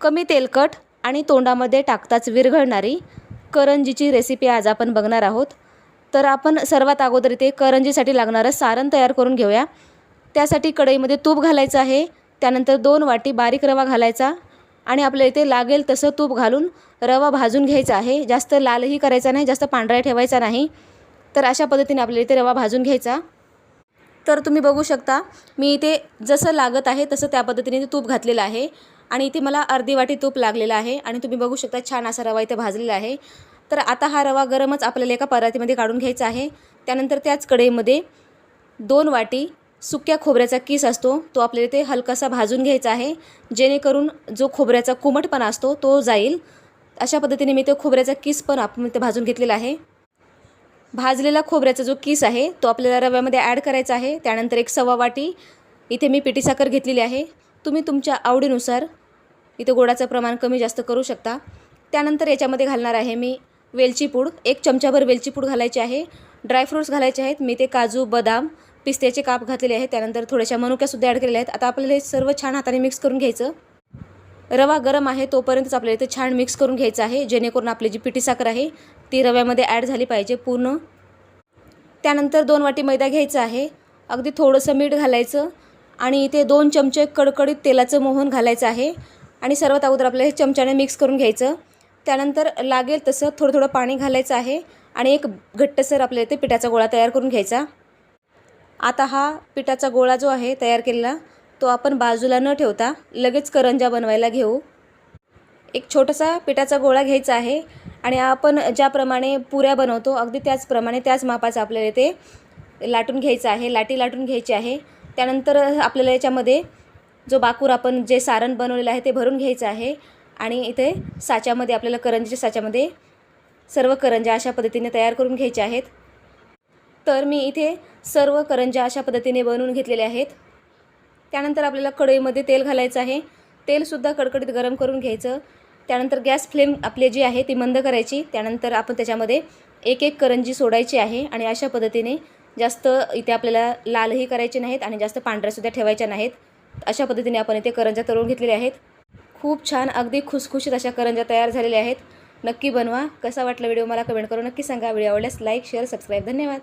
कमी तेलकट आणि तोंडामध्ये टाकताच विरघळणारी करंजीची रेसिपी आज आपण बघणार आहोत। तर आपण सर्वात अगोदर इथे करंजीसाठी लागणारं सारण तयार करून घेऊया। त्यासाठी कढईमध्ये तूप घालायचं आहे, त्यानंतर 2 वाटी बारीक रवा घालायचा आणि आपल्याला इथे लागेल तसं तूप घालून रवा भाजून घ्यायचा आहे। जास्त लालही करायचा नाही, जास्त पांढरा ठेवायचा नाही। तर अशा पद्धतीने आपल्याला इथे रवा भाजून घ्यायचा। तर तुम्ही बघू शकता मी इथे जसं लागत आहे तसं त्या पद्धतीने तूप घातलेलं आहे आणि इथे मला अर्धी वाटी तूप लागलेलं आहे आणि तुम्ही बघू शकता छान असा रवा इथे भाजलेला आहे। तर आता हा रवा गरमच आपल्याला एका परातीमध्ये काढून घ्यायचा आहे। त्यानंतर त्याच कढईमध्ये 2 वाटी सुक्या खोबऱ्याचा किस असतो तो आपल्याला इथे हलकासा भाजून घ्यायचा आहे, जेणेकरून जो खोबऱ्याचा कोमटपणा असतो तो जाईल। अशा पद्धतीने मी ते खोबऱ्याचा किस पण आपण इथे भाजून घेतलेला आहे। भाजलेला खोबऱ्याचा जो किस आहे तो आपल्याला रव्यामध्ये ॲड करायचा आहे। त्यानंतर 1 वाटी इथे मी पिठी साखर घेतलेली आहे। तुम्ही तुमच्या आवडीनुसार इथे गोडाचं प्रमाण कमी जास्त करू शकता। त्यानंतर याच्यामध्ये घालणार आहे मी वेलची पूड, 1 चमचाभर वेलची पूड घालायची आहे। ड्रायफ्रूट्स घालायचे आहेत, मी ते काजू, बदाम, पिस्त्याचे काप घातलेले आहेत। त्यानंतर थोड्याशा मनुक्यासुद्धा ॲड केलेल्या आहेत। आता आपल्याला हे सर्व छान हाताने मिक्स करून घ्यायचं। रवा गरम आहे तोपर्यंतच आपल्याला इथे छान मिक्स करून घ्यायचं आहे, जेणेकरून आपली जी पिठी साखर आहे ती रव्यामध्ये ॲड झाली पाहिजे पूर्ण। त्यानंतर 2 वाटी मैदा घ्यायचा आहे, अगदी थोडंसं मीठ घालायचं आणि इथे 2 चमचे कडकडीत तेलाचं मोहन घालायचं आहे आणि सर्वात अगोदर आपल्याला हे चमच्याने मिक्स करून घ्यायचं। त्यानंतर लागेल तसं थोडं थोडं पाणी घालायचं आहे आणि एक घट्टसर आपल्याला इथे पिठाचा गोळा तयार करून घ्यायचा। आता हा पिठाचा गोळा जो आहे तयार केलेला तो आपण बाजूला न ठेवता लगेच करंज्या बनवायला घेऊ। एक छोटासा पिठाचा गोळा घ्यायचा आहे आणि आपण ज्याप्रमाणे पुऱ्या बनवतो अगदी त्याचप्रमाणे त्याच मापाचा आपल्याला इथे लाटून घ्यायचा आहे, लाटी लाटून घ्यायची आहे। त्यानंतर आपल्याला याच्यामध्ये जो बाकूर आपण जे सारण बनवलेलं आहे ते भरून घ्यायचं आहे आणि इथे साच्यामध्ये आपल्याला करंजीच्या साच्यामध्ये सर्व करंज्या अशा पद्धतीने तयार करून घ्यायच्या आहेत। तर मी इथे सर्व करंज्या अशा पद्धतीने बनवून घेतलेल्या आहेत। त्यानंतर आपल्याला कढईमध्ये तेल घालायचं आहे, तेलसुद्धा कडकडीत गरम करून घ्यायचं। त्यानंतर गॅस फ्लेम आपली जी आहे ती मंद करायची। त्यानंतर आपण त्याच्यामध्ये एक एक करंजी सोडायची आहे आणि अशा पद्धतीने जास्त इथे आपल्याला लालही करायचे नाहीत आणि जास्त पांढऱ्यासुद्धा ठेवायच्या नाहीत। अशा पद्धतीने आपण इथे करंज्या तळून घेतलेल्या आहेत। खूप छान अगदी खुसखुशीत अशा करंज्या तयार झालेल्या आहेत। नक्की बनवा। कसा वाटला व्हिडिओ मला कमेंट करून नक्की सांगा। व्हिडिओ आवडल्यास लाईक, शेअर, सबस्क्राईब। धन्यवाद।